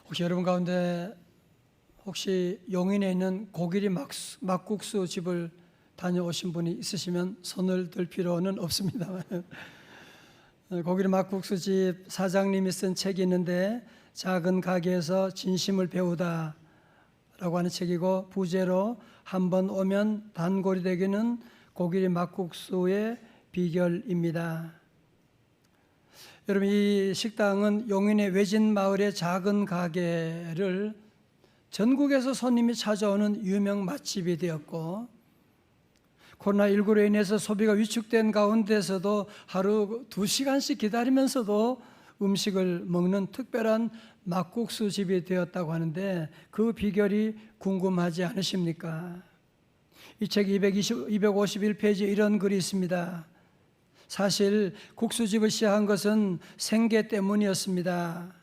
혹시 여러분 가운데 혹시 용인에 있는 고기리 막국수 집을 다녀오신 분이 있으시면 손을 들 필요는 없습니다. 고기리 막국수 집 사장님이 쓴 책이 있는데 작은 가게에서 진심을 배우다 라고 하는 책이고, 부제로 한번 오면 단골이 되기는 고기리 막국수의 비결입니다. 여러분, 이 식당은 용인의 외진 마을의 작은 가게를 전국에서 손님이 찾아오는 유명 맛집이 되었고, 코로나19로 인해서 소비가 위축된 가운데서도 하루 2시간씩 기다리면서도 음식을 먹는 특별한 막국수 집이 되었다고 하는데, 그 비결이 궁금하지 않으십니까? 이 책 251페이지에 이런 글이 있습니다. 사실 국수집을 시작한 것은 생계 때문이었습니다.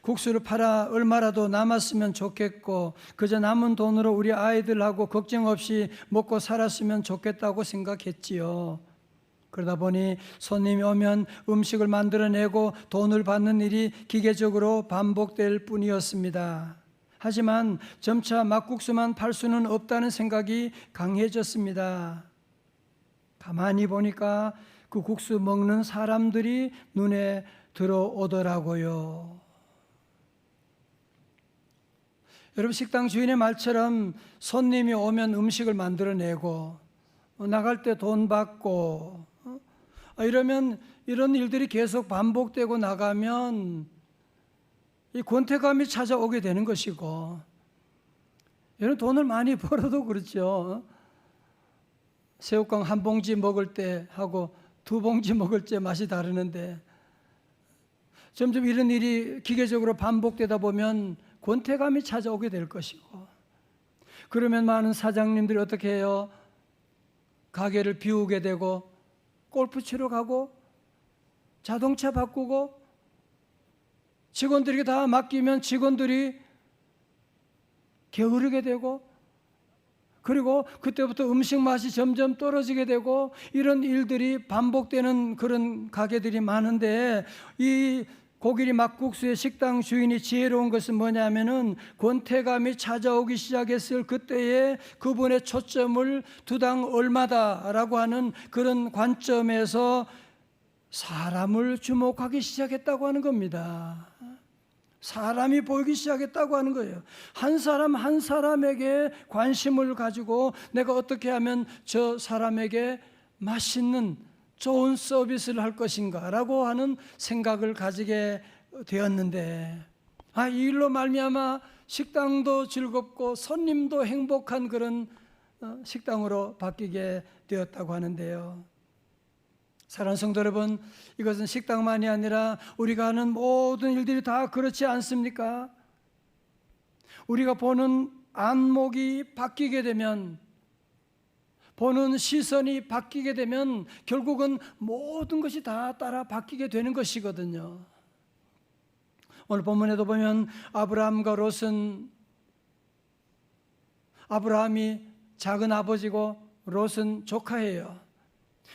국수를 팔아 얼마라도 남았으면 좋겠고, 그저 남은 돈으로 우리 아이들하고 걱정 없이 먹고 살았으면 좋겠다고 생각했지요. 그러다 보니 손님이 오면 음식을 만들어내고 돈을 받는 일이 기계적으로 반복될 뿐이었습니다. 하지만 점차 막국수만 팔 수는 없다는 생각이 강해졌습니다. 가만히 보니까 그 국수 먹는 사람들이 눈에 들어오더라고요. 여러분, 식당 주인의 말처럼 손님이 오면 음식을 만들어내고 나갈 때 돈 받고 이러면 이런 일들이 계속 반복되고 나가면 이 권태감이 찾아오게 되는 것이고, 여러분 돈을 많이 벌어도 그렇죠. 새우깡 한 봉지 먹을 때 하고 2봉지 먹을 때 맛이 다르는데, 점점 이런 일이 기계적으로 반복되다 보면 권태감이 찾아오게 될 것이고, 그러면 많은 사장님들이 어떻게 해요? 가게를 비우게 되고, 골프 치러 가고, 자동차 바꾸고, 직원들에게 다 맡기면 직원들이 게으르게 되고, 그리고 그때부터 음식 맛이 점점 떨어지게 되고, 이런 일들이 반복되는 그런 가게들이 많은데, 이 고기리 막국수의 식당 주인이 지혜로운 것은 뭐냐면은, 권태감이 찾아오기 시작했을 그때에 그분의 초점을 두당 얼마다라고 하는 그런 관점에서 사람을 주목하기 시작했다고 하는 겁니다. 사람이 보이기 시작했다고 하는 거예요. 한 사람 한 사람에게 관심을 가지고 내가 어떻게 하면 저 사람에게 맛있는 좋은 서비스를 할 것인가 라고 하는 생각을 가지게 되었는데, 이 일로 말미암아 식당도 즐겁고 손님도 행복한 그런 식당으로 바뀌게 되었다고 하는데요. 사랑하는 성도 여러분, 이것은 식당만이 아니라 우리가 하는 모든 일들이 다 그렇지 않습니까? 우리가 보는 안목이 바뀌게 되면, 보는 시선이 바뀌게 되면 결국은 모든 것이 다 따라 바뀌게 되는 것이거든요. 오늘 본문에도 보면 아브라함과 롯은, 아브라함이 작은 아버지고 롯은 조카예요.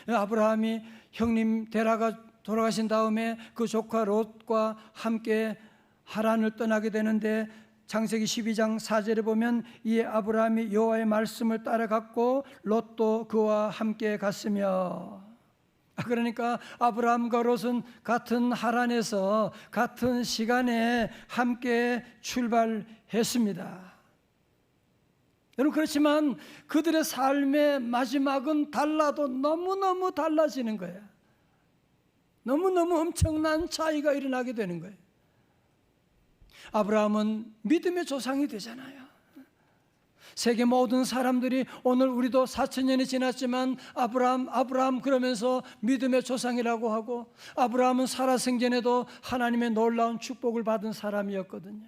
아브라함이 형님 데라가 돌아가신 다음에 그 조카 롯과 함께 하란을 떠나게 되는데, 창세기 12장 4절에 보면 이에 아브라함이 여호와의 말씀을 따라갔고 롯도 그와 함께 갔으며, 그러니까 아브라함과 롯은 같은 하란에서 같은 시간에 함께 출발했습니다. 여러분, 그렇지만 그들의 삶의 마지막은 달라도 너무너무 달라지는 거예요. 너무너무 엄청난 차이가 일어나게 되는 거예요. 아브라함은 믿음의 조상이 되잖아요. 세계 모든 사람들이 오늘 우리도 4,000년이 지났지만 아브라함 그러면서 믿음의 조상이라고 하고, 아브라함은 살아생전에도 하나님의 놀라운 축복을 받은 사람이었거든요.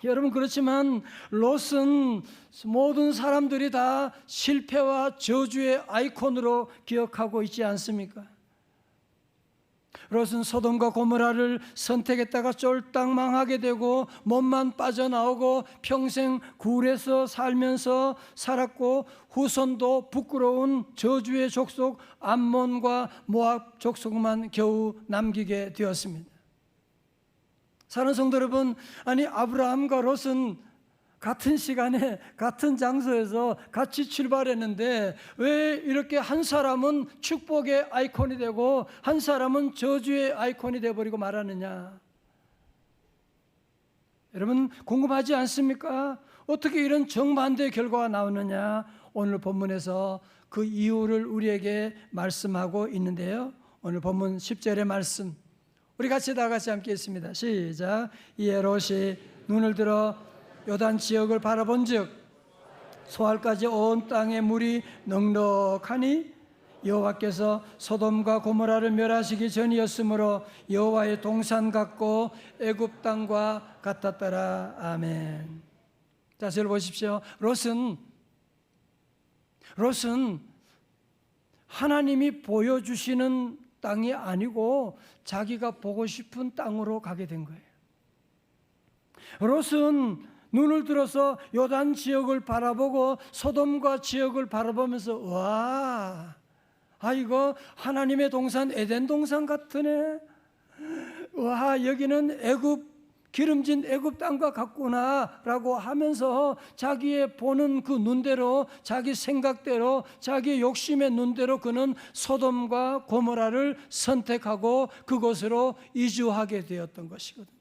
여러분, 그렇지만 롯은 모든 사람들이 다 실패와 저주의 아이콘으로 기억하고 있지 않습니까? 롯은 소돔과 고모라를 선택했다가 쫄딱 망하게 되고 몸만 빠져나오고 평생 굴에서 살면서 살았고, 후손도 부끄러운 저주의 족속 암몬과 모압 족속만 겨우 남기게 되었습니다. 사랑하는 성도 여러분, 아니 아브라함과 롯은 같은 시간에 같은 장소에서 같이 출발했는데 왜 이렇게 한 사람은 축복의 아이콘이 되고 한 사람은 저주의 아이콘이 되어버리고 말하느냐? 여러분 궁금하지 않습니까? 어떻게 이런 정반대의 결과가 나오느냐? 오늘 본문에서 그 이유를 우리에게 말씀하고 있는데요. 오늘 본문 10절의 말씀 우리 같이 다 같이 함께 읽습니다. 시작. 이에 롯이 눈을 들어 요단 지역을 바라본즉 소알까지 온 땅에 물이 넉넉하니 여호와께서 소돔과 고모라를 멸하시기 전이었으므로 여호와의 동산 같고 애굽 땅과 같았더라. 아멘. 자, 저를 보십시오. 롯은 하나님이 보여주시는 땅이 아니고 자기가 보고 싶은 땅으로 가게 된 거예요. 롯은 눈을 들어서 요단 지역을 바라보고 소돔과 지역을 바라보면서 와, 이거 하나님의 동산 에덴 동산 같으네. 와, 여기는 기름진 애굽 땅과 같구나라고 하면서 자기의 보는 그 눈대로, 자기 생각대로, 자기의 욕심의 눈대로 그는 소돔과 고모라를 선택하고 그곳으로 이주하게 되었던 것이거든요.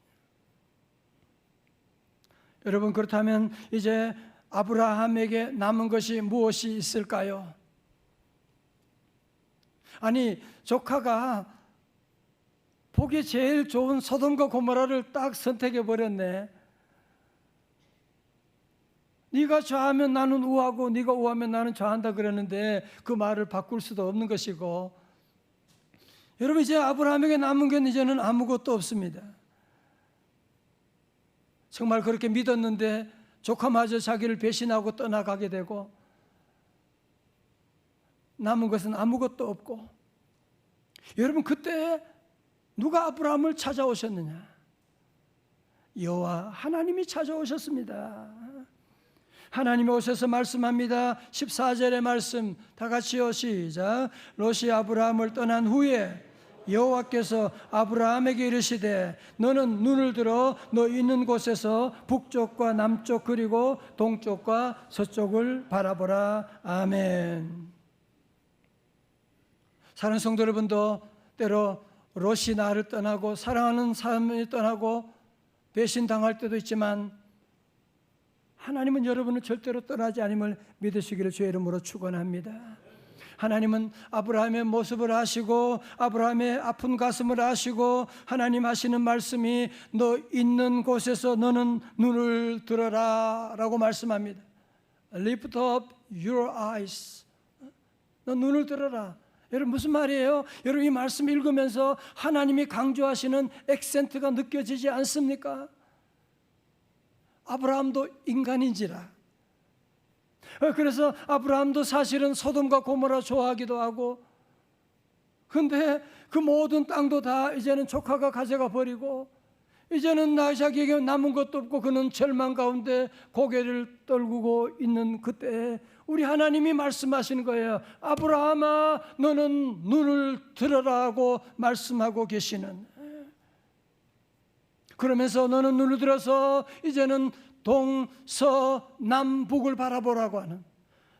여러분, 그렇다면 이제 아브라함에게 남은 것이 무엇이 있을까요? 아니, 조카가 보기 제일 좋은 소돔과 고모라를 딱 선택해 버렸네. 네가 좌하면 나는 우하고 네가 우하면 나는 좌한다 그랬는데 그 말을 바꿀 수도 없는 것이고, 여러분 이제 아브라함에게 남은 건 이제는 아무것도 없습니다. 정말 그렇게 믿었는데 조카마저 자기를 배신하고 떠나가게 되고 남은 것은 아무것도 없고, 여러분 그때 누가 아브라함을 찾아오셨느냐? 여호와 하나님이 찾아오셨습니다. 하나님이 오셔서 말씀합니다. 14절의 말씀 다 같이요. 시작. 롯이 아브라함을 떠난 후에 여호와께서 아브라함에게 이르시되 너는 눈을 들어 너 있는 곳에서 북쪽과 남쪽 그리고 동쪽과 서쪽을 바라보라. 아멘. 사랑하는 성도 여러분도 때로 롯이 나를 떠나고 사랑하는 사람이 떠나고 배신당할 때도 있지만 하나님은 여러분을 절대로 떠나지 않음을 믿으시기를 주의 이름으로 축원합니다. 하나님은 아브라함의 모습을 아시고 아브라함의 아픈 가슴을 아시고 하나님 하시는 말씀이 너 있는 곳에서 너는 눈을 들어라 라고 말씀합니다. Lift up your eyes. 너 눈을 들어라. 여러분 무슨 말이에요? 여러분 이 말씀 읽으면서 하나님이 강조하시는 액센트가 느껴지지 않습니까? 아브라함도 인간인지라. 그래서 아브라함도 사실은 소돔과 고모라 좋아하기도 하고, 근데 그 모든 땅도 다 이제는 조카가 가져가 버리고 이제는 자기에게 남은 것도 없고 그는 절망 가운데 고개를 떨구고 있는 그때 우리 하나님이 말씀하시는 거예요. 아브라함아 너는 눈을 들어라고 말씀하고 계시는, 그러면서 너는 눈을 들어서 이제는 동서남북을 바라보라고 하는,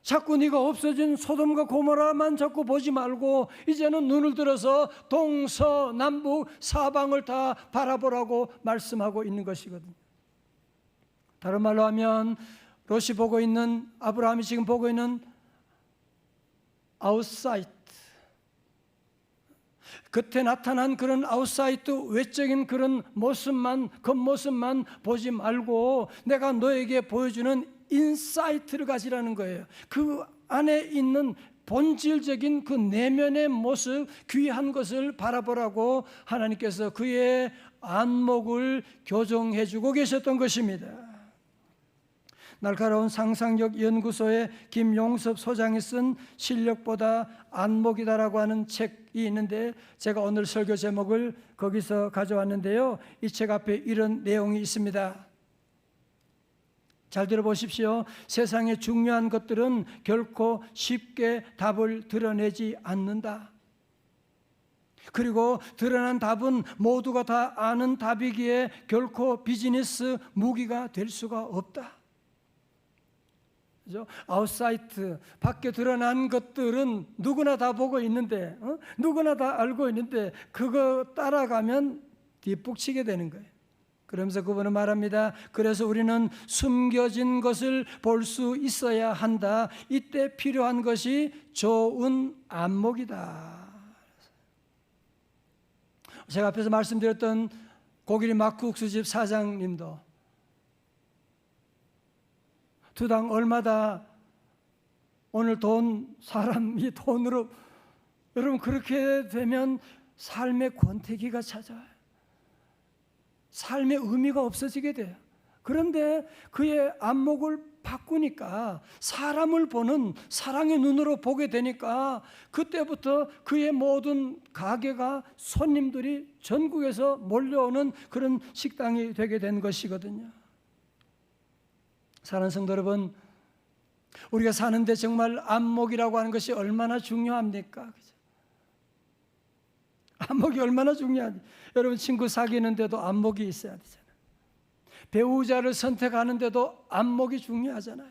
자꾸 네가 없어진 소돔과 고모라만 자꾸 보지 말고 이제는 눈을 들어서 동서남북 사방을 다 바라보라고 말씀하고 있는 것이거든요. 다른 말로 하면 롯이 보고 있는, 아브라함이 지금 보고 있는 아웃사이트, 겉에 나타난 그런 아웃사이트 외적인 그런 모습만, 겉모습만 보지 말고 내가 너에게 보여주는 인사이트를 가지라는 거예요. 그 안에 있는 본질적인 그 내면의 모습, 귀한 것을 바라보라고 하나님께서 그의 안목을 교정해 주고 계셨던 것입니다. 날카로운 상상력 연구소의 김용섭 소장이 쓴 실력보다 안목이다라고 하는 책이 있는데 제가 오늘 설교 제목을 거기서 가져왔는데요. 이 책 앞에 이런 내용이 있습니다. 잘 들어보십시오. 세상의 중요한 것들은 결코 쉽게 답을 드러내지 않는다. 그리고 드러난 답은 모두가 다 아는 답이기에 결코 비즈니스 무기가 될 수가 없다. 그죠? 아웃사이트, 밖에 드러난 것들은 누구나 다 보고 있는데, 누구나 다 알고 있는데 그거 따라가면 뒷북치게 되는 거예요. 그러면서 그분은 말합니다. 그래서 우리는 숨겨진 것을 볼 수 있어야 한다. 이때 필요한 것이 좋은 안목이다. 제가 앞에서 말씀드렸던 고기리 막국수집 사장님도 두당 얼마다 오늘 사람이 돈으로, 여러분 그렇게 되면 삶의 권태기가 찾아와요. 삶의 의미가 없어지게 돼요. 그런데 그의 안목을 바꾸니까 사람을 보는 사랑의 눈으로 보게 되니까 그때부터 그의 모든 가게가 손님들이 전국에서 몰려오는 그런 식당이 되게 된 것이거든요. 사랑하는 성도 여러분, 우리가 사는데 정말 안목이라고 하는 것이 얼마나 중요합니까? 안목이 얼마나 중요한지. 여러분 친구 사귀는데도 안목이 있어야 되잖아요. 배우자를 선택하는데도 안목이 중요하잖아요.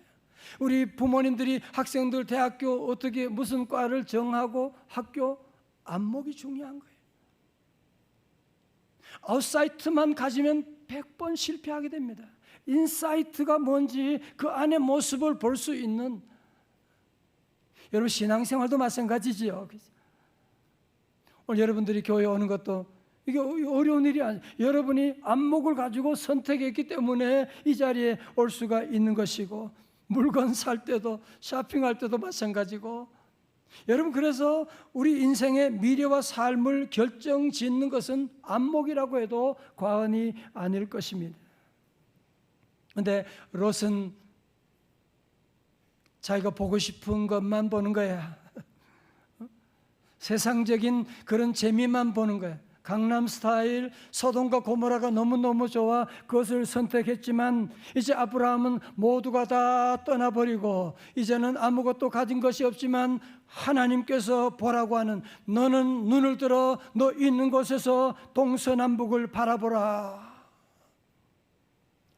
우리 부모님들이 학생들 대학교 어떻게 무슨 과를 정하고 학교, 안목이 중요한 거예요. 아웃사이트만 가지면 100번 실패하게 됩니다. 인사이트가 뭔지 그 안의 모습을 볼 수 있는, 여러분 신앙생활도 마찬가지지요. 오늘 여러분들이 교회 오는 것도 이게 어려운 일이 아니에요. 여러분이 안목을 가지고 선택했기 때문에 이 자리에 올 수가 있는 것이고, 물건 살 때도 쇼핑할 때도 마찬가지고, 여러분 그래서 우리 인생의 미래와 삶을 결정짓는 것은 안목이라고 해도 과언이 아닐 것입니다. 그런데 롯은 자기가 보고 싶은 것만 보는 거야. 세상적인 그런 재미만 보는 거야. 강남 스타일, 소돔과 고모라가 너무너무 좋아 그것을 선택했지만 이제 아브라함은 모두가 다 떠나버리고 이제는 아무것도 가진 것이 없지만 하나님께서 보라고 하는, 너는 눈을 들어 너 있는 곳에서 동서남북을 바라보라.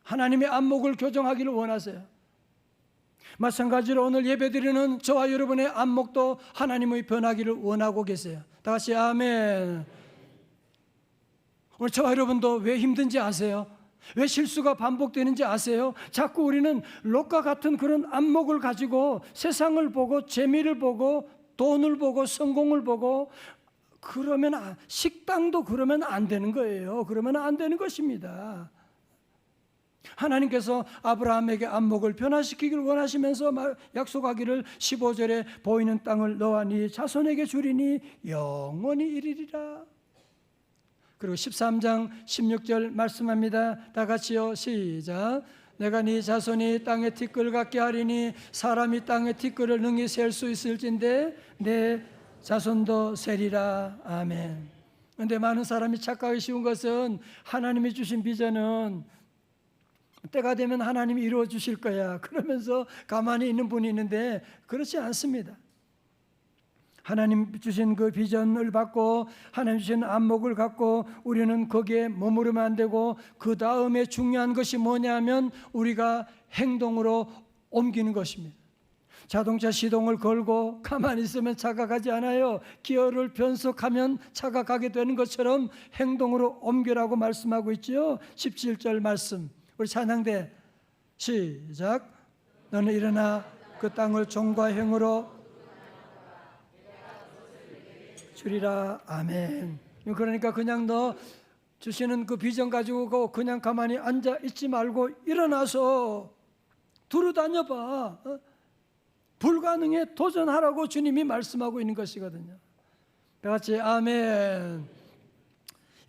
하나님의 안목을 교정하기를 원하세요. 마찬가지로 오늘 예배드리는 저와 여러분의 안목도 하나님의 변하기를 원하고 계세요. 다 같이 아멘. 오늘 저와 여러분도 왜 힘든지 아세요? 왜 실수가 반복되는지 아세요? 자꾸 우리는 롯과 같은 그런 안목을 가지고 세상을 보고 재미를 보고 돈을 보고 성공을 보고, 그러면 식당도 그러면 안 되는 거예요. 그러면 안 되는 것입니다. 하나님께서 아브라함에게 안목을 변화시키기를 원하시면서 약속하기를 15절에 보이는 땅을 너와 네 자손에게 주리니 영원히 이르리라. 그리고 13장 16절 말씀합니다. 다 같이요, 시작. 내가 네 자손이 땅의 티끌 같게 하리니 사람이 땅의 티끌을 능히 셀 수 있을진데 내 자손도 세리라. 아멘. 그런데 많은 사람이 착각하기 쉬운 것은 하나님이 주신 비전은 때가 되면 하나님이 이루어 주실 거야 그러면서 가만히 있는 분이 있는데 그렇지 않습니다. 하나님 주신 그 비전을 받고 하나님 주신 안목을 갖고 우리는 거기에 머무르면 안 되고, 그 다음에 중요한 것이 뭐냐면 우리가 행동으로 옮기는 것입니다. 자동차 시동을 걸고 가만히 있으면 차가 가지 않아요. 기어를 변속하면 차가 가게 되는 것처럼 행동으로 옮기라고 말씀하고 있죠. 17절 말씀 우리 찬양대 시작. 너는 일어나 그 땅을 종과 행으로 주리라. 아멘. 그러니까 그냥 너 주시는 그 비전 가지고 그냥 가만히 앉아 있지 말고 일어나서 두루다녀봐. 불가능에 도전하라고 주님이 말씀하고 있는 것이거든요. 다 같이 아멘.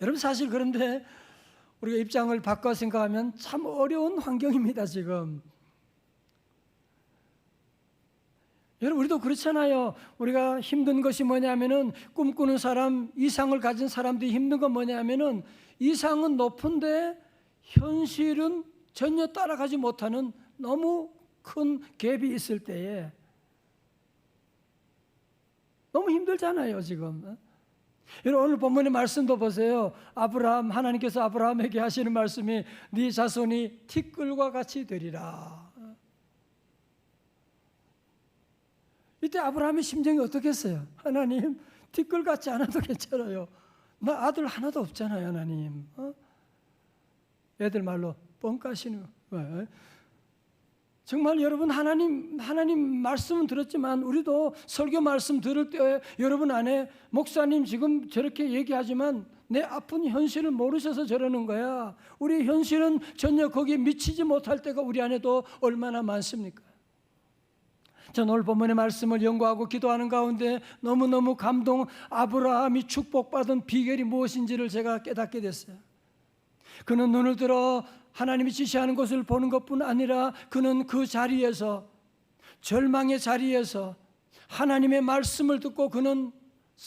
여러분 사실 그런데 우리가 입장을 바꿔 생각하면 참 어려운 환경입니다. 지금 여러분 우리도 그렇잖아요. 우리가 힘든 것이 뭐냐면은 꿈꾸는 사람, 이상을 가진 사람들이 힘든 건 뭐냐면은 이상은 높은데 현실은 전혀 따라가지 못하는 너무 큰 갭이 있을 때에 너무 힘들잖아요. 지금 여러분 오늘 본문의 말씀도 보세요. 하나님께서 아브라함에게 하시는 말씀이 네 자손이 티끌과 같이 되리라. 이때 아브라함의 심정이 어떻겠어요? 하나님, 티끌 같지 않아도 괜찮아요. 나 아들 하나도 없잖아요, 하나님. 애들 말로 뻥 까시는 거예요. 정말 여러분 하나님 말씀은 들었지만 우리도 설교 말씀 들을 때 여러분 안에 목사님 지금 저렇게 얘기하지만 내 아픈 현실을 모르셔서 저러는 거야. 우리 현실은 전혀 거기에 미치지 못할 때가 우리 안에도 얼마나 많습니까? 전 오늘 본문의 말씀을 연구하고 기도하는 가운데 너무너무 아브라함이 축복받은 비결이 무엇인지를 제가 깨닫게 됐어요. 그는 눈을 들어 하나님이 지시하는 것을 보는 것뿐 아니라 그는 그 자리에서, 절망의 자리에서 하나님의 말씀을 듣고 그는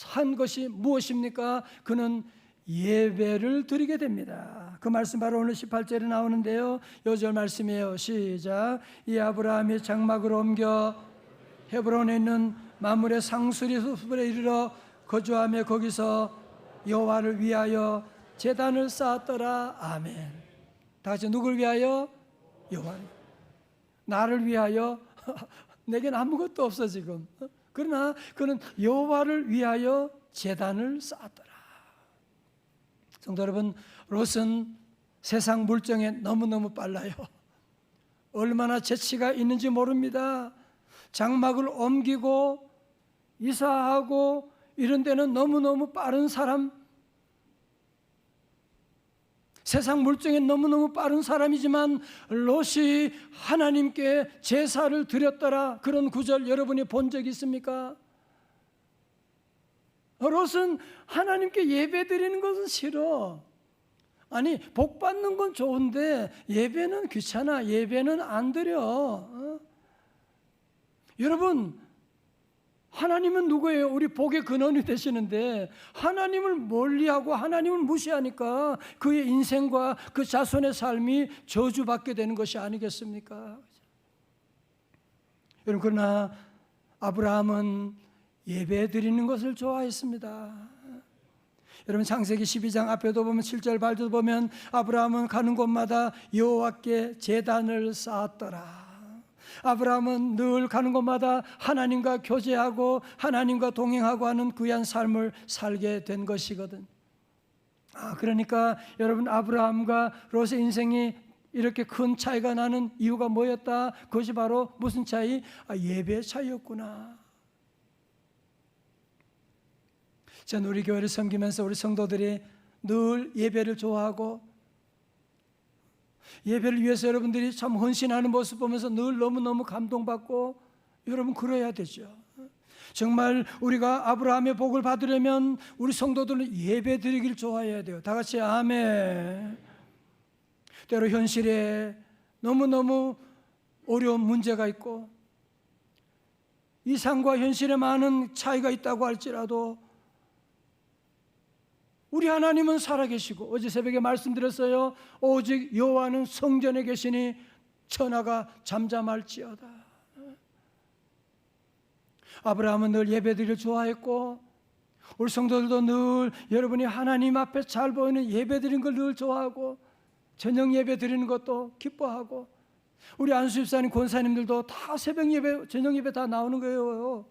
한 것이 무엇입니까? 그는 예배를 드리게 됩니다. 그 말씀 바로 오늘 18절에 나오는데요, 요절 말씀이에요. 시작. 이 아브라함이 장막을 옮겨 헤브론에 있는 마물의 상수리 숲에 이르러 거주하며 거기서 여호와를 위하여 제단을 쌓았더라. 아멘. 다 같이 누굴 위하여? 여호와를. 나를 위하여? 내게는 아무것도 없어 지금. 그러나 그는 여호와를 위하여 제단을 쌓았더라. 성도 여러분, 롯은 세상 물정에 너무너무 빨라요. 얼마나 재치가 있는지 모릅니다. 장막을 옮기고 이사하고 이런 데는 너무너무 빠른 사람, 세상 물정에 너무너무 빠른 사람이지만 롯이 하나님께 제사를 드렸더라. 그런 구절 여러분이 본 적 있습니까? 롯은 하나님께 예배 드리는 것은 싫어. 아니, 복 받는 건 좋은데 예배는 귀찮아. 예배는 안 드려. 여러분, 하나님은 누구예요? 우리 복의 근원이 되시는데 하나님을 멀리하고 하나님을 무시하니까 그의 인생과 그 자손의 삶이 저주받게 되는 것이 아니겠습니까? 여러분, 그러나 아브라함은 예배 드리는 것을 좋아했습니다. 여러분, 창세기 12장 앞에도 보면 7절 발도 보면 아브라함은 가는 곳마다 여호와께 제단을 쌓았더라. 아브라함은 늘 가는 곳마다 하나님과 교제하고 하나님과 동행하고 하는 귀한 삶을 살게 된 것이거든. 그러니까 여러분, 아브라함과 롯의 인생이 이렇게 큰 차이가 나는 이유가 뭐였다? 그것이 바로 무슨 차이? 예배 차이였구나. 저는 우리 교회를 섬기면서 우리 성도들이 늘 예배를 좋아하고 예배를 위해서 여러분들이 참 헌신하는 모습 보면서 늘 너무너무 감동받고, 여러분 그래야 되죠. 정말 우리가 아브라함의 복을 받으려면 우리 성도들은 예배 드리길 좋아해야 돼요. 다 같이 아멘. 때로 현실에 너무너무 어려운 문제가 있고 이상과 현실에 많은 차이가 있다고 할지라도 우리 하나님은 살아계시고, 어제 새벽에 말씀드렸어요. 오직 여호와는 성전에 계시니 천하가 잠잠할지어다. 아브라함은 늘 예배드리를 좋아했고, 우리 성도들도 늘 여러분이 하나님 앞에 잘 보이는 예배드리는 걸 늘 좋아하고, 저녁 예배 드리는 것도 기뻐하고, 우리 안수집사님, 권사님들도 다 새벽 예배, 저녁 예배 다 나오는 거예요.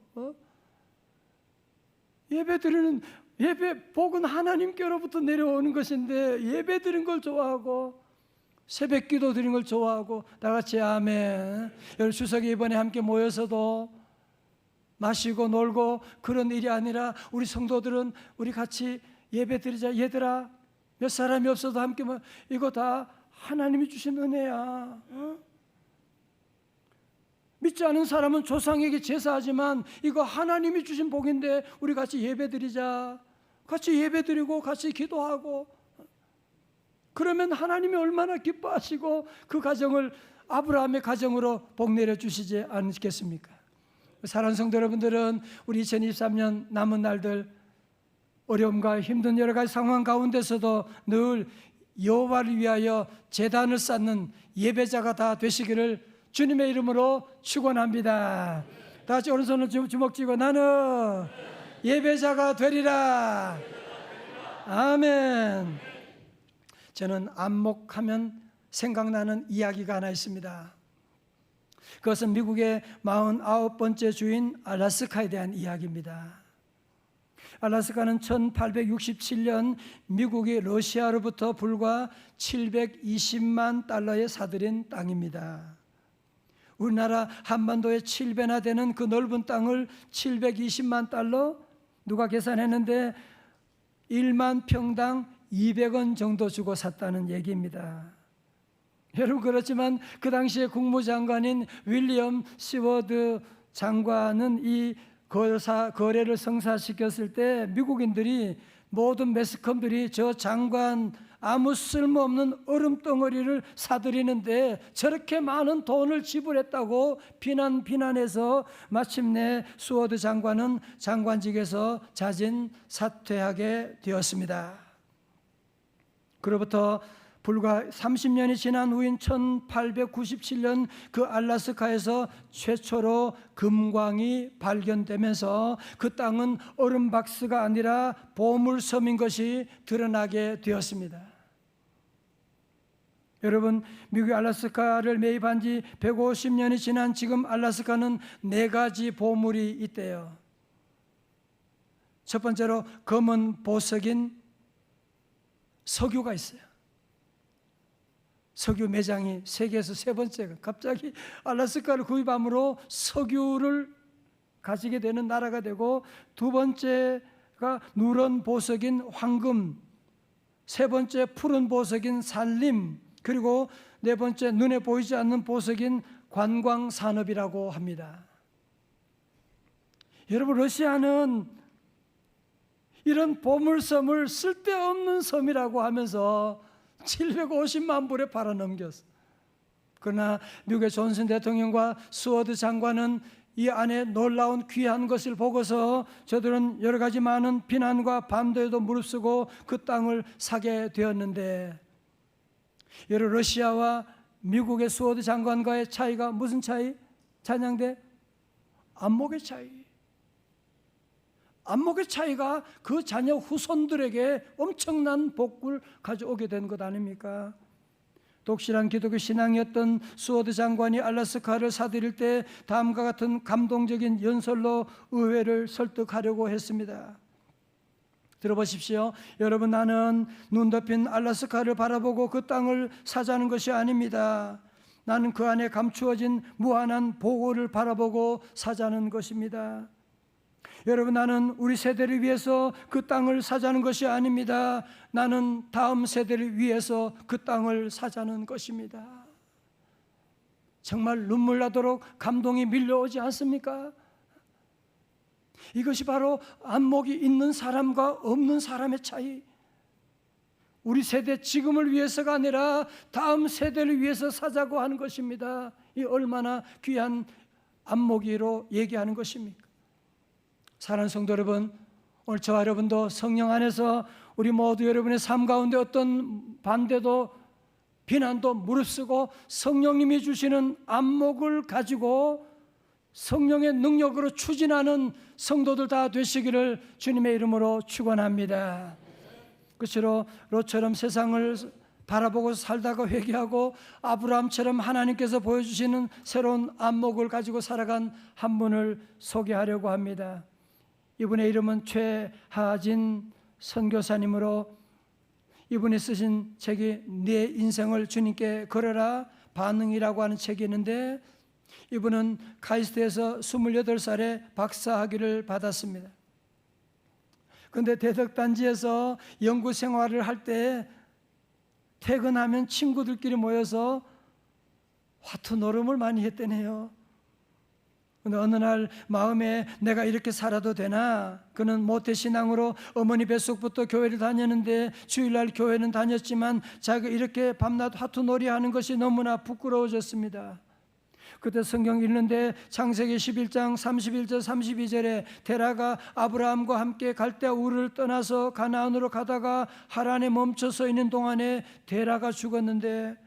예배 드리는, 예배 복은 하나님께로부터 내려오는 것인데 예배 드리는 걸 좋아하고 새벽 기도 드리는 걸 좋아하고, 다 같이 아멘. 여러분, 추석에 이번에 함께 모여서도 마시고 놀고 그런 일이 아니라 우리 성도들은 우리 같이 예배 드리자. 얘들아, 몇 사람이 없어도 함께 이거 다 하나님이 주신 은혜야. 믿지 않은 사람은 조상에게 제사하지만 이거 하나님이 주신 복인데 우리 같이 예배 드리자. 같이 예배 드리고 같이 기도하고, 그러면 하나님이 얼마나 기뻐하시고 그 가정을 아브라함의 가정으로 복 내려주시지 않겠습니까? 사랑하는 성도 여러분들은 우리 2023년 남은 날들 어려움과 힘든 여러 가지 상황 가운데서도 늘 여호와를 위하여 제단을 쌓는 예배자가 다 되시기를 주님의 이름으로 축원합니다. 다 같이 오른손을 주먹 쥐고 나는 예배자가 되리라. 아멘. 저는 안목하면 생각나는 이야기가 하나 있습니다. 그것은 미국의 49번째 주인 알래스카에 대한 이야기입니다. 알래스카는 1867년 미국이 러시아로부터 불과 720만 달러에 사들인 땅입니다. 우리나라 한반도의 7배나 되는 그 넓은 땅을 720만 달러? 누가 계산했는데 1만 평당 200원 정도 주고 샀다는 얘기입니다. 여러분, 그렇지만 그 당시에 국무장관인 윌리엄 시워드 장관은 이 거래를 성사시켰을 때 미국인들이, 모든 매스컴들이 저 장관 아무 쓸모없는 얼음덩어리를 사들이는데 저렇게 많은 돈을 지불했다고 비난해서 마침내 스워드 장관은 장관직에서 자진 사퇴하게 되었습니다. 그로부터 불과 30년이 지난 후인 1897년 그 알래스카에서 최초로 금광이 발견되면서 그 땅은 얼음박스가 아니라 보물섬인 것이 드러나게 되었습니다. 여러분, 미국이 알래스카를 매입한 지 150년이 지난 지금 알래스카는 4가지 보물이 있대요. 첫 번째로 검은 보석인 석유가 있어요. 석유 매장이 세계에서 3번째가, 갑자기 알래스카를 구입함으로 석유를 가지게 되는 나라가 되고, 2번째가 누런 보석인 황금, 3번째 푸른 보석인 산림, 그리고 4번째 눈에 보이지 않는 보석인 관광산업이라고 합니다. 여러분, 러시아는 이런 보물섬을 쓸데없는 섬이라고 하면서 750만 불에 팔아넘겼어. 그러나 미국의 존슨 대통령과 스워드 장관은 이 안에 놀라운 귀한 것을 보고서 저들은 여러 가지 많은 비난과 반대에도 무릅쓰고 그 땅을 사게 되었는데, 여러 러시아와 미국의 스워드 장관과의 차이가 무슨 차이? 찬양대? 안목의 차이. 안목의 차이가 그 자녀 후손들에게 엄청난 복을 가져오게 된 것 아닙니까? 독실한 기독교 신앙이었던 스워드 장관이 알래스카를 사들일 때 다음과 같은 감동적인 연설로 의회를 설득하려고 했습니다. 들어보십시오. 여러분, 나는 눈 덮인 알래스카를 바라보고 그 땅을 사자는 것이 아닙니다. 나는 그 안에 감추어진 무한한 보고를 바라보고 사자는 것입니다. 여러분, 나는 우리 세대를 위해서 그 땅을 사자는 것이 아닙니다. 나는 다음 세대를 위해서 그 땅을 사자는 것입니다. 정말 눈물 나도록 감동이 밀려오지 않습니까? 이것이 바로 안목이 있는 사람과 없는 사람의 차이. 우리 세대 지금을 위해서가 아니라 다음 세대를 위해서 사자고 하는 것입니다. 이 얼마나 귀한 안목이로 얘기하는 것입니까? 사랑하는 성도 여러분, 오늘 저와 여러분도 성령 안에서 우리 모두 여러분의 삶 가운데 어떤 반대도 비난도 무릅쓰고 성령님이 주시는 안목을 가지고 성령의 능력으로 추진하는 성도들 다 되시기를 주님의 이름으로 축원합니다. 그처럼 롯처럼 세상을 바라보고 살다가 회개하고 아브라함처럼 하나님께서 보여주시는 새로운 안목을 가지고 살아간 한 분을 소개하려고 합니다. 이분의 이름은 최하진 선교사님으로, 이분이 쓰신 책이 내 인생을 주님께 걸어라 반응이라고 하는 책이 있는데, 이분은 카이스트에서 28살에 박사학위를 받았습니다. 그런데 대덕단지에서 연구 생활을 할 때 퇴근하면 친구들끼리 모여서 화투 노름을 많이 했대네요. 그런데 어느 날 마음에 내가 이렇게 살아도 되나? 그는 모태신앙으로 어머니 뱃속부터 교회를 다녔는데 주일날 교회는 다녔지만 자기가 이렇게 밤낮 화투놀이 하는 것이 너무나 부끄러워졌습니다. 그때 성경 읽는데 창세기 11장 31절 32절에 데라가 아브라함과 함께 갈대아 우르를 떠나서 가나안으로 가다가 하란에 멈춰 서 있는 동안에 데라가 죽었는데,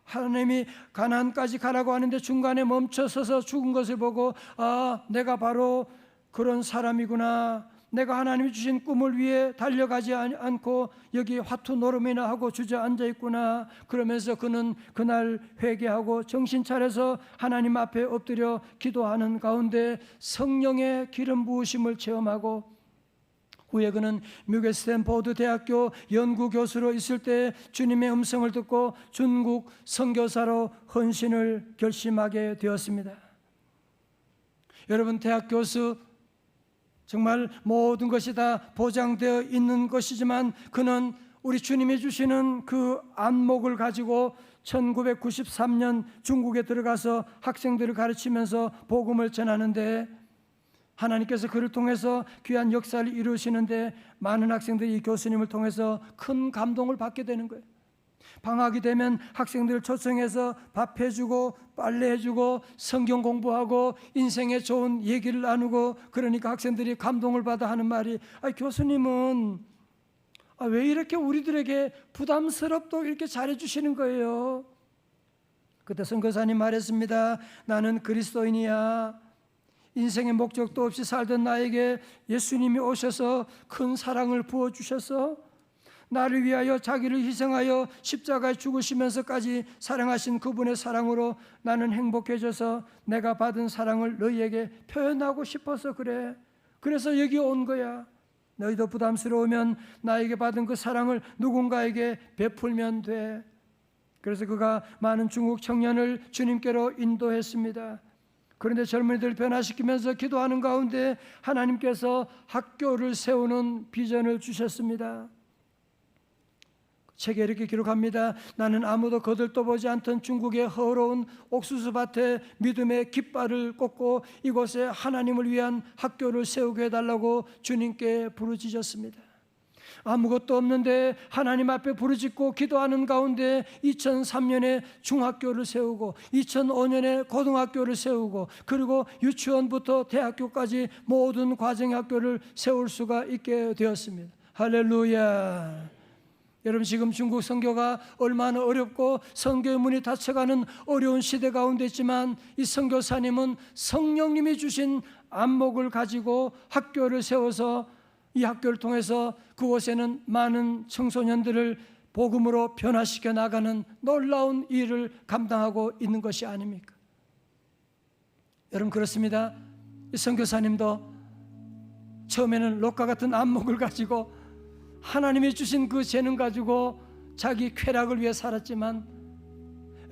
하나님이 가나안까지 가라고 하는데 중간에 멈춰 서서 죽은 것을 보고, 아, 내가 바로 그런 사람이구나. 내가 하나님이 주신 꿈을 위해 달려가지 않고 여기 화투 노름이나 하고 주저앉아 있구나. 그러면서 그는 그날 회개하고 정신 차려서 하나님 앞에 엎드려 기도하는 가운데 성령의 기름 부으심을 체험하고, 후에 그는 미국의 스탠포드 대학교 연구 교수로 있을 때 주님의 음성을 듣고 중국 선교사로 헌신을 결심하게 되었습니다. 여러분, 대학 교수 정말 모든 것이 다 보장되어 있는 것이지만 그는 우리 주님이 주시는 그 안목을 가지고 1993년 중국에 들어가서 학생들을 가르치면서 복음을 전하는데, 하나님께서 그를 통해서 귀한 역사를 이루시는데 많은 학생들이 이 교수님을 통해서 큰 감동을 받게 되는 거예요. 방학이 되면 학생들을 초청해서 밥 해주고 빨래 해주고 성경 공부하고 인생에 좋은 얘기를 나누고, 그러니까 학생들이 감동을 받아 하는 말이, 교수님은 왜 이렇게 우리들에게 부담스럽도록 이렇게 잘해주시는 거예요. 그때 선교사님 말했습니다. 나는 그리스도인이야. 인생의 목적도 없이 살던 나에게 예수님이 오셔서 큰 사랑을 부어주셔서 나를 위하여 자기를 희생하여 십자가에 죽으시면서까지 사랑하신 그분의 사랑으로 나는 행복해져서 내가 받은 사랑을 너희에게 표현하고 싶어서 그래. 그래서 여기 온 거야. 너희도 부담스러우면 나에게 받은 그 사랑을 누군가에게 베풀면 돼. 그래서 그가 많은 중국 청년을 주님께로 인도했습니다. 그런데 젊은이들 변화시키면서 기도하는 가운데 하나님께서 학교를 세우는 비전을 주셨습니다. 책에 이렇게 기록합니다. 나는 아무도 거들떠보지 않던 중국의 허러운 옥수수밭에 믿음의 깃발을 꽂고 이곳에 하나님을 위한 학교를 세우게 해달라고 주님께 부르짖었습니다. 아무것도 없는데 하나님 앞에 부르짖고 기도하는 가운데 2003년에 중학교를 세우고 2005년에 고등학교를 세우고, 그리고 유치원부터 대학교까지 모든 과정 학교를 세울 수가 있게 되었습니다. 할렐루야. 여러분, 지금 중국 선교가 얼마나 어렵고 선교의 문이 닫혀가는 어려운 시대 가운데 있지만 이 선교사님은 성령님이 주신 안목을 가지고 학교를 세워서 이 학교를 통해서 그곳에는 많은 청소년들을 복음으로 변화시켜 나가는 놀라운 일을 감당하고 있는 것이 아닙니까? 여러분, 그렇습니다. 이 선교사님도 처음에는 롯과 같은 안목을 가지고 하나님이 주신 그 재능 가지고 자기 쾌락을 위해 살았지만,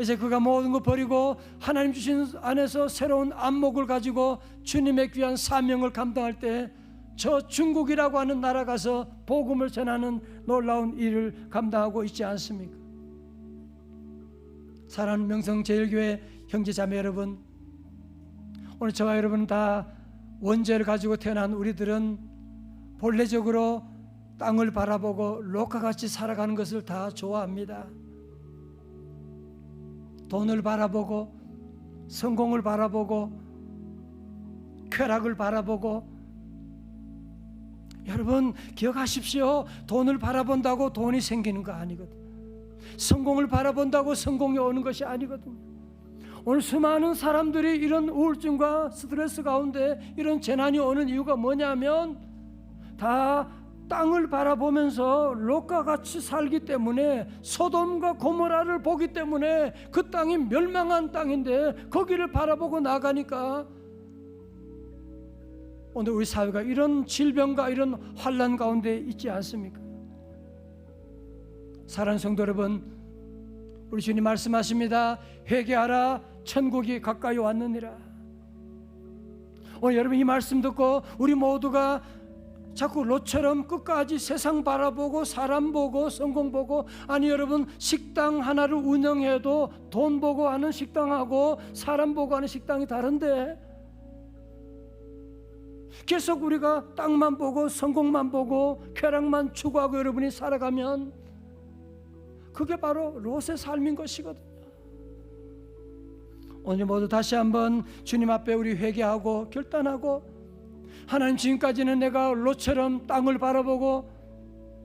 이제 그가 모든 거 버리고 하나님 주신 안에서 새로운 안목을 가지고 주님의 귀한 사명을 감당할 때 저 중국이라고 하는 나라 가서 복음을 전하는 놀라운 일을 감당하고 있지 않습니까? 사랑하는 명성제일교회 형제자매 여러분, 오늘 저와 여러분 다 원죄를 가지고 태어난 우리들은 본래적으로 땅을 바라보고 롯과같이 살아가는 것을 다 좋아합니다. 돈을 바라보고 성공을 바라보고 쾌락을 바라보고. 여러분, 기억하십시오. 돈을 바라본다고 돈이 생기는 거 아니거든. 성공을 바라본다고 성공이 오는 것이 아니거든요. 오늘 수많은 사람들이 이런 우울증과 스트레스 가운데 이런 재난이 오는 이유가 뭐냐면 다 땅을 바라보면서 롯과 같이 살기 때문에, 소돔과 고모라를 보기 때문에 그 땅이 멸망한 땅인데 거기를 바라보고 나가니까 오늘 우리 사회가 이런 질병과 이런 환난 가운데 있지 않습니까? 사랑하는 성도 여러분, 우리 주님 말씀하십니다. 회개하라, 천국이 가까이 왔느니라. 오늘 여러분 이 말씀 듣고 우리 모두가 자꾸 롯처럼 끝까지 세상 바라보고 사람 보고 성공 보고, 아니 여러분, 식당 하나를 운영해도 돈 보고 하는 식당하고 사람 보고 하는 식당이 다른데, 계속 우리가 땅만 보고 성공만 보고 쾌락만 추구하고 여러분이 살아가면 그게 바로 롯의 삶인 것이거든요. 오늘 모두 다시 한번 주님 앞에 우리 회개하고 결단하고, 하나님, 지금까지는 내가 롯처럼 땅을 바라보고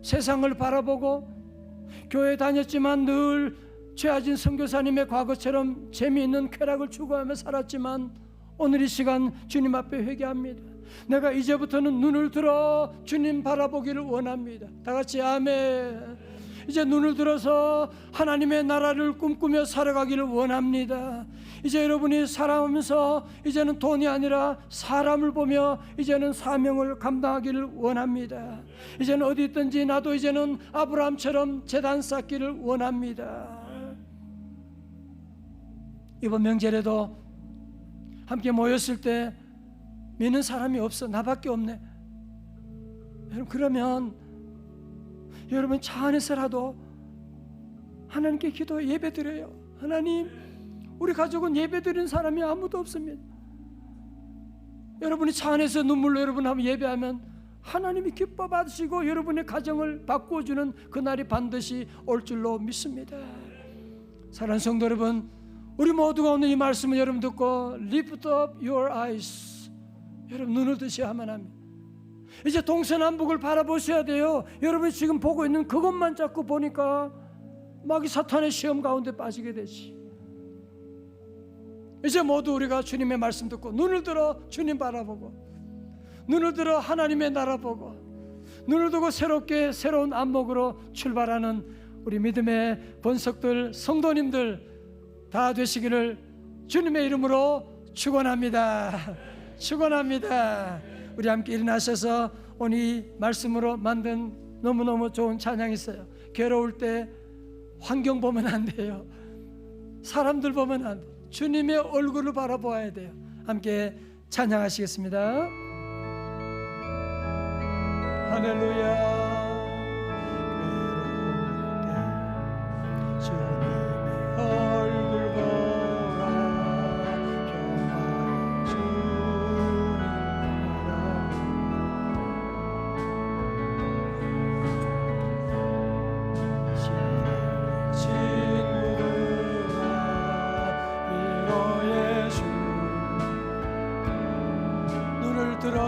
세상을 바라보고 교회 다녔지만 늘 죄아진 선교사님의 과거처럼 재미있는 쾌락을 추구하며 살았지만 오늘 이 시간 주님 앞에 회개합니다. 내가 이제부터는 눈을 들어 주님 바라보기를 원합니다. 다 같이 아멘. 이제 눈을 들어서 하나님의 나라를 꿈꾸며 살아가기를 원합니다. 이제 여러분이 살아가면서 이제는 돈이 아니라 사람을 보며 이제는 사명을 감당하기를 원합니다. 이제는 어디 있든지 나도 이제는 아브라함처럼 제단 쌓기를 원합니다. 이번 명절에도 함께 모였을 때 믿는 사람이 없어, 나밖에 없네. 여러분, 그러면 여러분 차 안에서라도 하나님께 기도 예배드려요. 하나님, 우리 가족은 예배드리는 사람이 아무도 없습니다. 여러분이 차 안에서 눈물로 여러분 한번 예배하면 하나님이 기뻐 받으시고 여러분의 가정을 바꾸어주는 그날이 반드시 올 줄로 믿습니다. 사랑하는 성도 여러분, 우리 모두가 오늘 이 말씀을 여러분 듣고 Lift up your eyes, 여러분 눈을 드셔야만 합니다. 이제 동서남북을 바라보셔야 돼요. 여러분이 지금 보고 있는 그것만 자꾸 보니까 막 사탄의 시험 가운데 빠지게 되지. 이제 모두 우리가 주님의 말씀 듣고 눈을 들어 주님 바라보고, 눈을 들어 하나님의 나라 보고, 눈을 두고 새롭게 새로운 안목으로 출발하는 우리 믿음의 본석들, 성도님들 다 되시기를 주님의 이름으로 축원합니다. 축원합니다. 우리 함께 일어나셔서 오늘 이 말씀으로 만든 너무너무 좋은 찬양이 있어요. 괴로울 때 환경 보면 안 돼요. 사람들 보면 안 돼요. 주님의 얼굴을 바라보아야 돼요. 함께 찬양하시겠습니다. 할렐루야.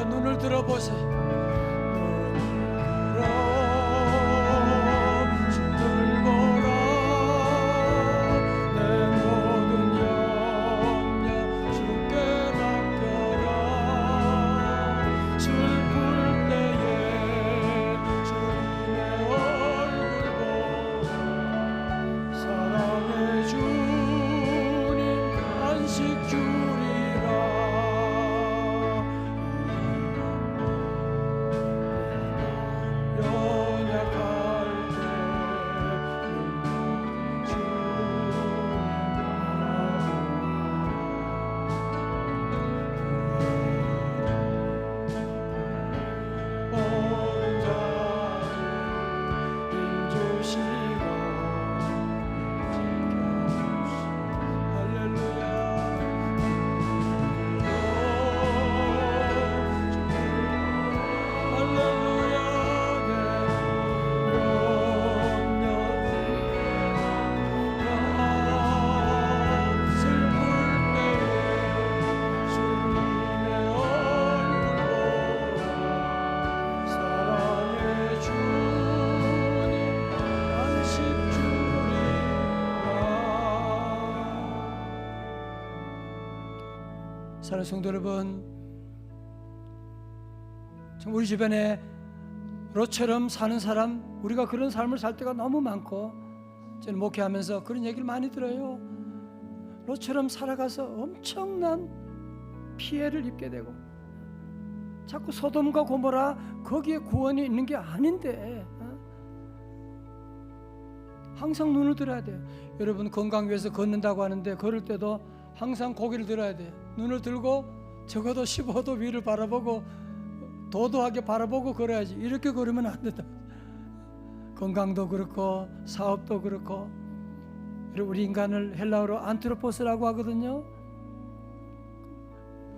눈을 들어보세요. 사랑하는 성도 여러분, 우리 주변에 롯처럼 사는 사람, 우리가 그런 삶을 살 때가 너무 많고, 저는 목회하면서 그런 얘기를 많이 들어요. 롯처럼 살아가서 엄청난 피해를 입게 되고, 자꾸 소돔과 고모라 거기에 구원이 있는 게 아닌데, 항상 눈을 들어야 돼요. 여러분 건강 위해서 걷는다고 하는데 걸을 때도 항상 고개를 들어야 돼요. 눈을 들고 적어도 15도 위를 바라보고 도도하게 바라보고 걸어야지. 이렇게 걸으면 안 된다. 건강도 그렇고 사업도 그렇고. 우리 인간을 헬라어로 안트로포스라고 하거든요.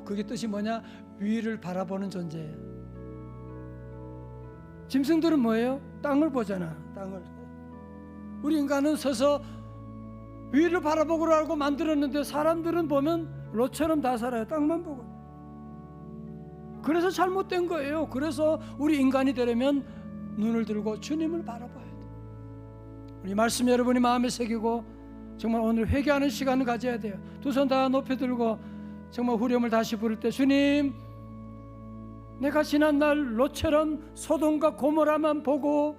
그게 뜻이 뭐냐? 위를 바라보는 존재예요. 짐승들은 뭐예요? 땅을 보잖아. 땅을. 우리 인간은 서서 위를 바라보고 알고 만들었는데, 사람들은 보면 롯처럼 다 살아요. 땅만 보고. 그래서 잘못된 거예요. 그래서 우리 인간이 되려면 눈을 들고 주님을 바라봐야 돼요. 우리 말씀 여러분이 마음에 새기고 정말 오늘 회개하는 시간을 가져야 돼요. 두 손 다 높이 들고 정말 후렴을 다시 부를 때, 주님 내가 지난날 롯처럼 소돔과 고모라만 보고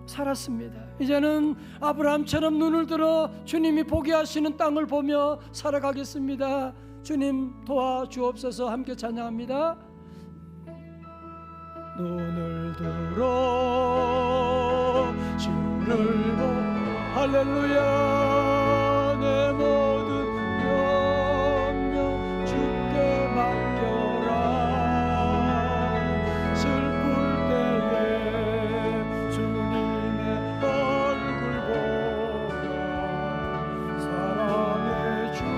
살았습니다. 이제는 아브라함처럼 눈을 들어 주님이 보게 하시는 땅을 보며 살아가겠습니다. 주님 도와주옵소서. 함께 찬양합니다. 눈을 들어 주를 보 할렐루야. 내 모든 염려 주께 맡겨라. 슬플 때에 주님의 얼굴 보라. 사랑의 주님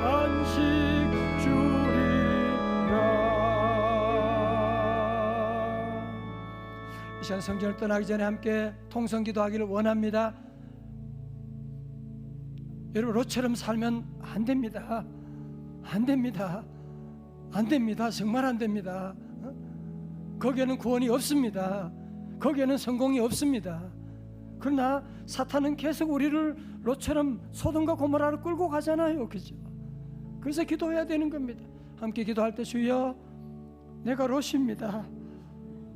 안식 주리라. 이 시간 성전을 떠나기 전에 함께 통성기도하기를 원합니다. 여러분, 롯처럼 살면 안 됩니다. 안 됩니다. 안 됩니다. 정말 안 됩니다. 거기에는 구원이 없습니다. 거기에는 성공이 없습니다. 그러나 사탄은 계속 우리를 롯처럼 소돔과 고모라로 끌고 가잖아요. 그죠? 그래서 기도해야 되는 겁니다. 함께 기도할 때 주여, 내가 롯입니다.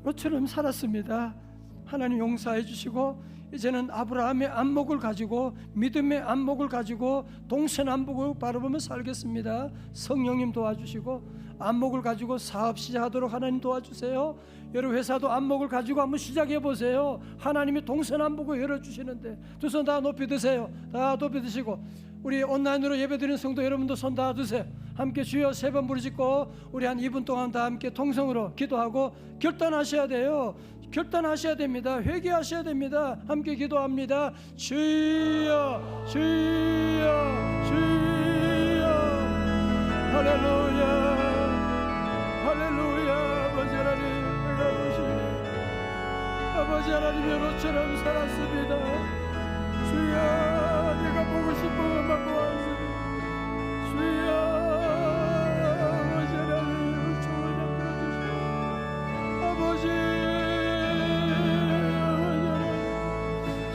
롯처럼 살았습니다. 하나님 용서해 주시고 이제는 아브라함의 안목을 가지고 믿음의 안목을 가지고 동서남북을 바라보며 살겠습니다. 성령님 도와주시고 안목을 가지고 사업 시작하도록 하나님 도와주세요. 여러분, 회사도 안목을 가지고 한번 시작해 보세요. 하나님이 동서남북을 열어주시는데 두 손 다 높이 드세요. 다 높이 드시고 우리 온라인으로 예배드리는 성도 여러분도 손 다 드세요. 함께 주여 세 번 부르짖고 우리 한 2분 동안 다 함께 통성으로 기도하고 결단하셔야 돼요. 결단하셔야 됩니다. 회개하셔야 됩니다. 함께 기도합니다. 주여 주여 주여 할렐루야 할렐루야. 아버지 하나님, 내가 오시니 아버지 하나님의 롯처럼 살았습니다. 주여, 내가 보고 싶은 것만 보았으니 주여 아버지 하나님 초를 베풀어주시오. 아버지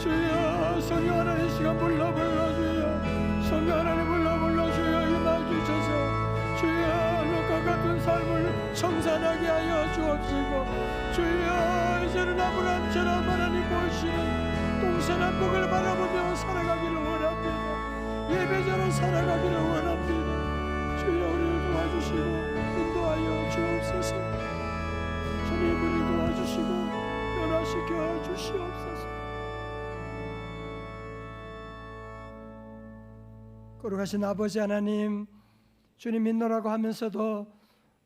주여, 성령 하나님 시간 불러 주여, 성령 하나님 불러 주여 임하주셔서 주여 롯과 같은 삶을 청산하게 하여 주옵시고 주여, 이제는 아브라함처럼 하나님 보시는 동서남북을 바라보며 살아가기를 원합니다. 예배자로 살아가기를 원합니다. 주여, 우리를 도와주시고 인도하여 주옵소서. 주님, 우리를 도와주시고 변화시켜 주시옵소서. 거룩하신 아버지 하나님, 주님 믿노라고 하면서도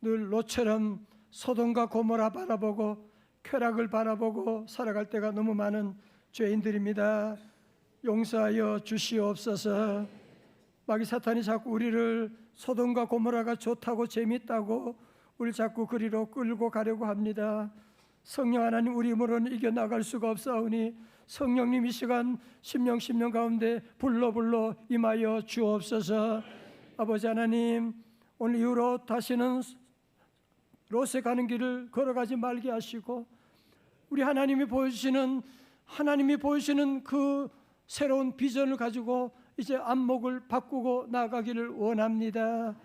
늘 롯처럼 소돔과 고모라 바라보고 쾌락을 바라보고 살아갈 때가 너무 많은 죄인들입니다. 용서하여 주시옵소서. 마귀 사탄이 자꾸 우리를 소돔과 고모라가 좋다고 재밌다고 우리 자꾸 그리로 끌고 가려고 합니다. 성령 하나님, 우리 힘으로는 이겨나갈 수가 없사오니 성령님 이 시간 심령 가운데 불러 임하여 주옵소서. 아버지 하나님, 오늘 이후로 다시는 롯에 가는 길을 걸어가지 말게 하시고 우리 하나님이 보여주시는 그 새로운 비전을 가지고 이제 안목을 바꾸고 나가기를 원합니다.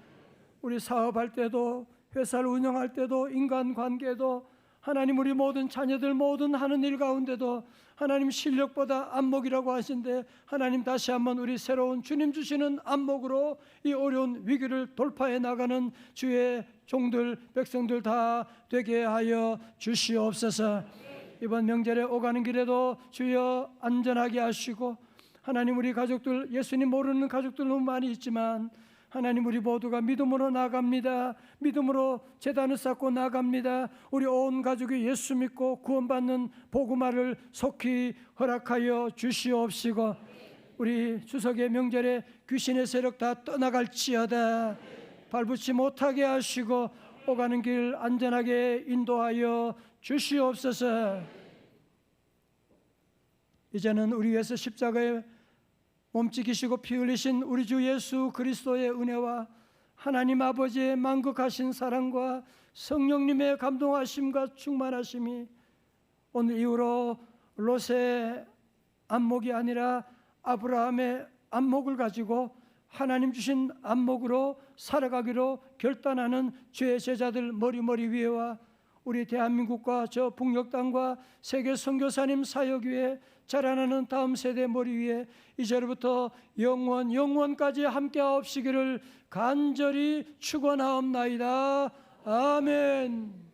우리 사업할 때도 회사를 운영할 때도 인간관계도 하나님, 우리 모든 자녀들 모든 하는 일 가운데도 하나님 실력보다 안목이라고 하신데 하나님, 다시 한번 우리 새로운 주님 주시는 안목으로 이 어려운 위기를 돌파해 나가는 주의 종들 백성들 다 되게 하여 주시옵소서. 이번 명절에 오가는 길에도 주여 안전하게 하시고 하나님, 우리 가족들 예수님 모르는 가족들 너무 많이 있지만 하나님, 우리 모두가 믿음으로 나갑니다. 믿음으로 제단을 쌓고 나갑니다. 우리 온 가족이 예수 믿고 구원받는 복음화를 속히 허락하여 주시옵시고 우리 추석의 명절에 귀신의 세력 다 떠나갈지어다. 발붙지 못하게 하시고 오가는 길 안전하게 인도하여 주시옵소서. 이제는 우리 위해서 십자가에 몸찍이시고 피 흘리신 우리 주 예수 그리스도의 은혜와 하나님 아버지의 만극하신 사랑과 성령님의 감동하심과 충만하심이 오늘 이후로 롯의 안목이 아니라 아브라함의 안목을 가지고 하나님 주신 안목으로 살아가기로 결단하는 주의 제자들 머리 위에와 우리 대한민국과 저 북녘 땅과 세계 선교사님 사역 위에 자라나는 다음 세대 머리 위에 이제부터 영원까지 함께하옵시기를 간절히 축원하옵나이다. 아멘.